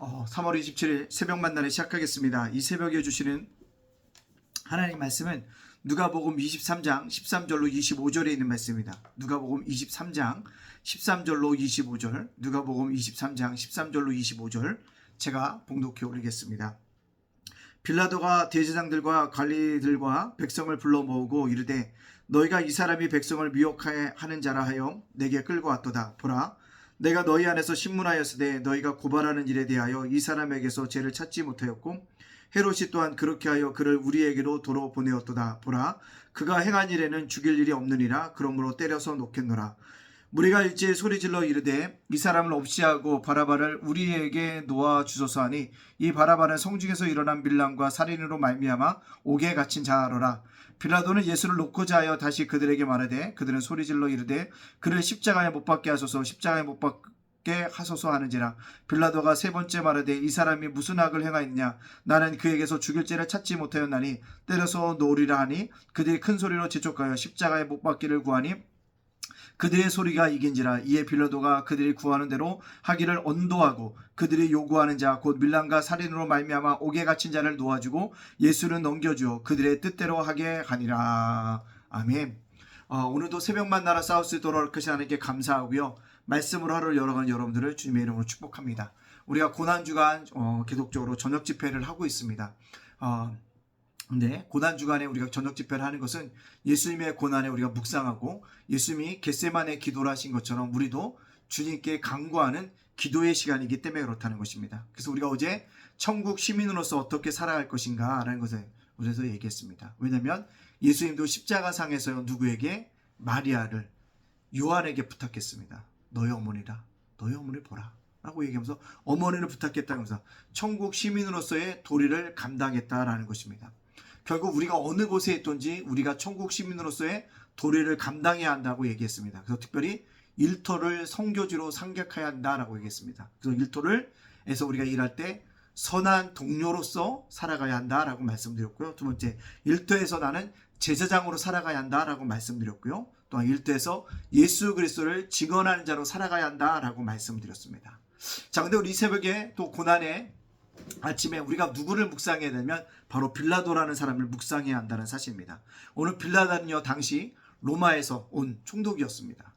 3월 27일 새벽 만나를 시작하겠습니다. 이 새벽에 주시는 하나님 말씀은 누가복음 23장 13절로 25절에 있는 말씀입니다. 누가복음 23장 13절로 25절, 누가복음 23장 13절로 25절 제가 봉독해 올리겠습니다. 빌라도가 대제사장들과 관리들과 백성을 불러 모으고 이르되 너희가 이 사람이 백성을 미혹하는 자라 하여 내게 끌고 왔도다. 보라, 내가 너희 안에서 신문하였으되 너희가 고발하는 일에 대하여 이 사람에게서 죄를 찾지 못하였고 헤롯이 또한 그렇게 하여 그를 우리에게로 도로 보내었도다. 보라, 그가 행한 일에는 죽일 일이 없느니라. 그러므로 때려서 놓겠노라. 무리가 일제히 소리질러 이르되 이 사람을 없이 하고 바라바를 우리에게 놓아 주소서 하니 이 바라바는 성중에서 일어난 밀람과 살인으로 말미암아 옥에 갇힌 자로라. 빌라도는 예수를 놓고자 하여 다시 그들에게 말하되 그들은 소리질러 이르되 그를 십자가에 못 박게 하소서, 십자가에 못 박게 하소서 하는지라. 빌라도가 세 번째 말하되 이 사람이 무슨 악을 행하였냐? 나는 그에게서 죽일 죄를 찾지 못하였나니 때려서 놓으리라 하니 그들이 큰 소리로 재촉하여 십자가에 못 박기를 구하니 그들의 소리가 이긴지라. 이에 빌라도가 그들이 구하는 대로 하기를 언도하고 그들이 요구하는 자 곧 밀람과 살인으로 말미암아 옥에 갇힌 자를 놓아주고 예수를 넘겨주어 그들의 뜻대로 하게 하니라. 아멘. 오늘도 새벽 만나라 사우스 돌아오신 하나님께 감사하고요. 말씀으로 하루를 열어가는 여러분들을 주님의 이름으로 축복합니다. 우리가 고난주간 계속적으로 저녁 집회를 하고 있습니다. 근데 고난주간에 우리가 저녁 집회를 하는 것은 예수님의 고난에 우리가 묵상하고 예수님이 겟세마네 기도를 하신 것처럼 우리도 주님께 간구하는 기도의 시간이기 때문에 그렇다는 것입니다. 그래서 우리가 어제 천국 시민으로서 어떻게 살아갈 것인가 라는 것을 그래서 얘기했습니다. 왜냐하면 예수님도 십자가상에서 누구에게? 마리아를 요한에게 부탁했습니다. 너희 어머니라, 너희 어머니 보라 라고 얘기하면서 어머니를 부탁했다면서 천국 시민으로서의 도리를 감당했다라는 것입니다. 결국 우리가 어느 곳에 있든지 우리가 천국 시민으로서의 도리를 감당해야 한다고 얘기했습니다. 그래서 특별히 일터를 선교지로 상격해야 한다라고 얘기했습니다. 그래서 일터를에서 우리가 일할 때 선한 동료로서 살아가야 한다라고 말씀드렸고요. 두 번째, 일터에서 나는 제사장으로 살아가야 한다라고 말씀드렸고요. 또한 일터에서 예수 그리스도를 증언하는 자로 살아가야 한다라고 말씀드렸습니다. 자, 근데 우리 이 새벽에 또 고난의 아침에 우리가 누구를 묵상해야 되면 바로 빌라도라는 사람을 묵상해야 한다는 사실입니다. 오늘 빌라도는요, 당시 로마에서 온 총독이었습니다.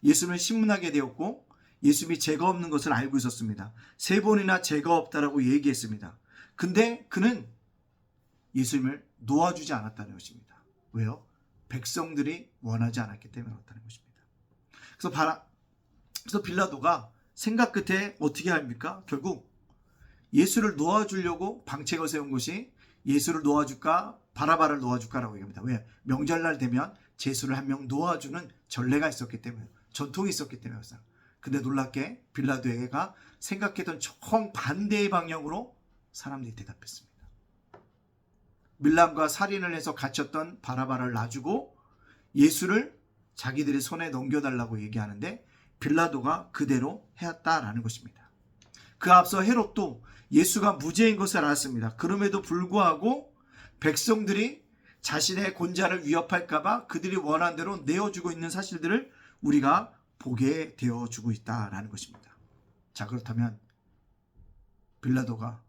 예수님을 신문하게 되었고 예수님이 죄가 없는 것을 알고 있었습니다. 세 번이나 죄가 없다라고 얘기했습니다. 근데 그는 예수님을 놓아주지 않았다는 것입니다. 왜요? 백성들이 원하지 않았기 때문에 그렇다는 것입니다. 그래서 빌라도가 생각 끝에 어떻게 합니까? 결국 예수를 놓아주려고 방책을 세운 것이 예수를 놓아줄까 바라바를 놓아줄까라고 얘기합니다. 왜? 명절날 되면 제수를 한 명 놓아주는 전례가 있었기 때문에, 전통이 있었기 때문에. 근데 놀랍게 빌라도가 생각했던 정반대의 방향으로 사람들이 대답했습니다. 밀람과 살인을 해서 갇혔던 바라바를 놔주고 예수를 자기들의 손에 넘겨달라고 얘기하는데 빌라도가 그대로 해왔다라는 것입니다. 그 앞서 헤롯도 예수가 무죄인 것을 알았습니다. 그럼에도 불구하고 백성들이 자신의 권자를 위협할까봐 그들이 원하는 대로 내어주고 있는 사실들을 우리가 보게 되어주고 있다라는 것입니다. 자, 그렇다면 빌라도가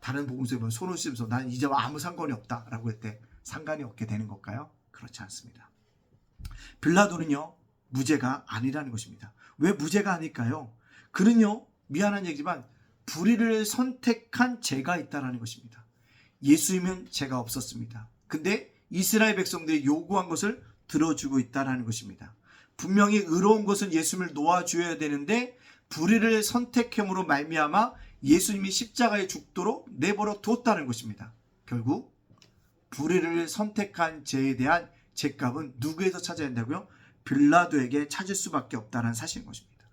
다른 복음서에 보면 손을 씻으면서 난 이제와 아무 상관이 없다라고 했대 상관이 없게 되는 걸까요? 그렇지 않습니다. 빌라도는요, 무죄가 아니라는 것입니다. 왜 무죄가 아닐까요? 그는요, 미안한 얘기지만 불의를 선택한 죄가 있다는 것입니다. 예수님은 죄가 없었습니다. 근데 이스라엘 백성들이 요구한 것을 들어주고 있다는 것입니다. 분명히 의로운 것은 예수님을 놓아줘야 되는데 불의를 선택함으로 말미암아 예수님이 십자가에 죽도록 내버려 뒀다는 것입니다. 결국 불의를 선택한 죄에 대한 죄값은 누구에서 찾아야 한다고요? 빌라도에게 찾을 수밖에 없다는 사실인 것입니다.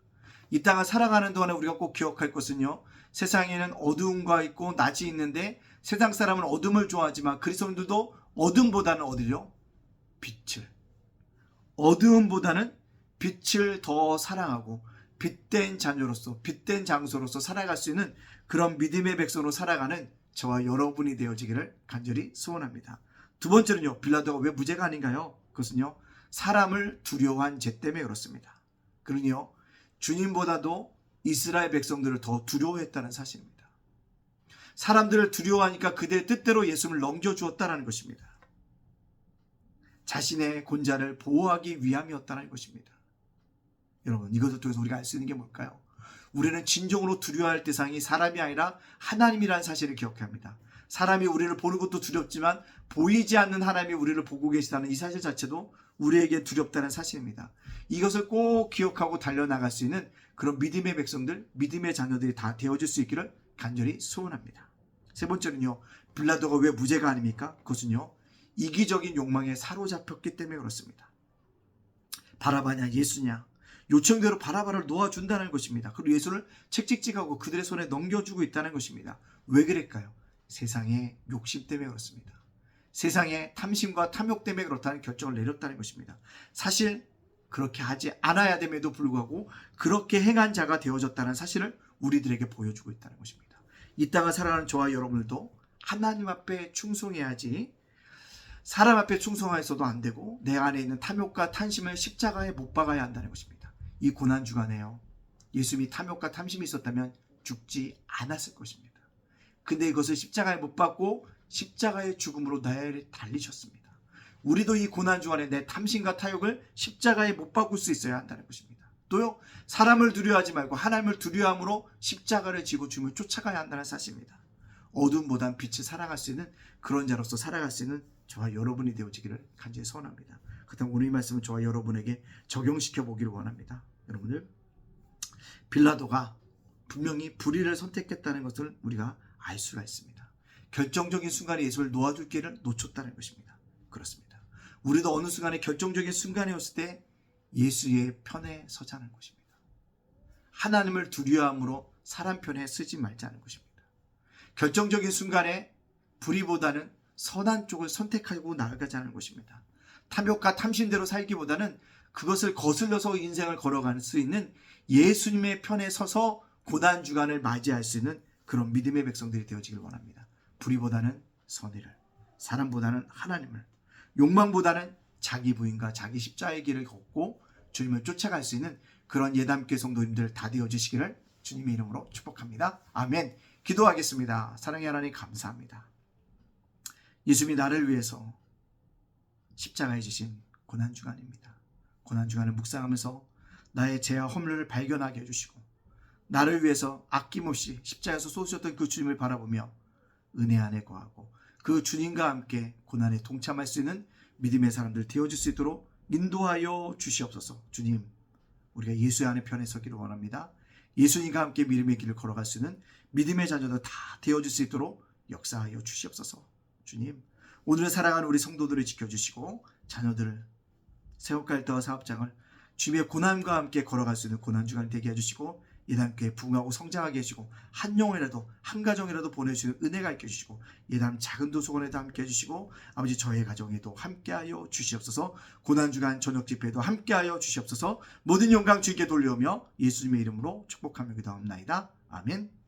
이 땅을 살아가는 동안에 우리가 꼭 기억할 것은요, 세상에는 어두움과 있고 낮이 있는데 세상 사람은 어둠을 좋아하지만 그리스도인들도 어둠보다는 어디요? 빛을. 어두움보다는 빛을 더 사랑하고 빛된 자녀로서, 빛된 장소로서 살아갈 수 있는 그런 믿음의 백성으로 살아가는 저와 여러분이 되어지기를 간절히 소원합니다. 두 번째는요, 빌라도가 왜 무죄가 아닌가요? 그것은요, 사람을 두려워한 죄 때문에 그렇습니다. 그러니요, 주님보다도 이스라엘 백성들을 더 두려워했다는 사실입니다. 사람들을 두려워하니까 그들의 뜻대로 예수님을 넘겨주었다는 것입니다. 자신의 권자를 보호하기 위함이었다는 것입니다. 여러분, 이것을 통해서 우리가 알 수 있는 게 뭘까요? 우리는 진정으로 두려워할 대상이 사람이 아니라 하나님이라는 사실을 기억해야 합니다. 사람이 우리를 보는 것도 두렵지만 보이지 않는 하나님이 우리를 보고 계시다는 이 사실 자체도 우리에게 두렵다는 사실입니다. 이것을 꼭 기억하고 달려나갈 수 있는 그런 믿음의 백성들, 믿음의 자녀들이 다 되어줄 수 있기를 간절히 소원합니다. 세 번째는요, 빌라도가 왜 무죄가 아닙니까? 그것은요, 이기적인 욕망에 사로잡혔기 때문에 그렇습니다. 바라바냐 예수냐, 요청대로 바라바를 놓아준다는 것입니다. 그리고 예수를 책찍찍하고 그들의 손에 넘겨주고 있다는 것입니다. 왜 그럴까요? 세상의 욕심 때문에 그렇습니다. 세상의 탐심과 탐욕 때문에 그렇다는 결정을 내렸다는 것입니다. 사실 그렇게 하지 않아야 됨에도 불구하고 그렇게 행한 자가 되어졌다는 사실을 우리들에게 보여주고 있다는 것입니다. 이 땅을 살아가는 저와 여러분들도 하나님 앞에 충성해야지 사람 앞에 충성해서도 안 되고 내 안에 있는 탐욕과 탐심을 십자가에 못 박아야 한다는 것입니다. 이 고난주간에요, 예수님이 탐욕과 탐심이 있었다면 죽지 않았을 것입니다. 근데 이것을 십자가에 못 박고 십자가의 죽음으로 나를 달리셨습니다. 우리도 이 고난주간에 내 탐심과 탐욕을 십자가에 못 박을 수 있어야 한다는 것입니다. 또요, 사람을 두려워하지 말고 하나님을 두려워함으로 십자가를 지고 주님을 쫓아가야 한다는 사실입니다. 어둠보단 빛을 살아갈 수 있는 그런 자로서 살아갈 수 있는 저와 여러분이 되어지기를 간절히 소원합니다. 그렇다면 오늘 이 말씀을 저와 여러분에게 적용시켜 보기를 원합니다. 여러분들, 빌라도가 분명히 불의를 선택했다는 것을 우리가 알 수가 있습니다. 결정적인 순간에 예수를 놓아줄 기회를 놓쳤다는 것입니다. 그렇습니다. 우리도 어느 순간에 결정적인 순간에 왔을 때 예수의 편에 서자는 것입니다. 하나님을 두려워함으로 사람 편에 서지 말자는 것입니다. 결정적인 순간에 불의보다는 선한 쪽을 선택하고 나아가자는 것입니다. 탐욕과 탐심대로 살기보다는 그것을 거슬러서 인생을 걸어갈 수 있는 예수님의 편에 서서 고난주간을 맞이할 수 있는 그런 믿음의 백성들이 되어지길 원합니다. 불의보다는 선의를, 사람보다는 하나님을, 욕망보다는 자기 부인과 자기 십자가의 길을 걷고 주님을 쫓아갈 수 있는 그런 예담교회 성도님들 다 되어주시기를 주님의 이름으로 축복합니다. 아멘. 기도하겠습니다. 사랑의 하나님, 감사합니다. 예수님이 나를 위해서 십자가에 지신 고난주간입니다. 고난주간을 묵상하면서 나의 죄와 허물을 발견하게 해주시고 나를 위해서 아낌없이 십자가에서 쏟으셨던 그 주님을 바라보며 은혜 안에 거하고 그 주님과 함께 고난에 동참할 수 있는 믿음의 사람들 되어줄 수 있도록 인도하여 주시옵소서. 주님, 우리가 예수 안의 편에 서기를 원합니다. 예수님과 함께 믿음의 길을 걸어갈 수 있는 믿음의 자녀들 다 되어줄 수 있도록 역사하여 주시옵소서. 주님, 오늘 살아가는 우리 성도들을 지켜주시고 자녀들을 세워갈대와 사업장을 주님의 고난과 함께 걸어갈 수 있는 고난주간 되게 해주시고 예담교회 부흥하고 성장하게 해주시고 한 영혼이라도 한 가정이라도 보내주시는 은혜가 있게 해주시고 예담 작은 도서관에도 함께 해주시고 아버지 저의 가정에도 함께하여 주시옵소서. 고난주간 저녁 집회에도 함께하여 주시옵소서. 모든 영광 주님께 돌려오며 예수님의 이름으로 축복하며 기도합나이다. 아멘.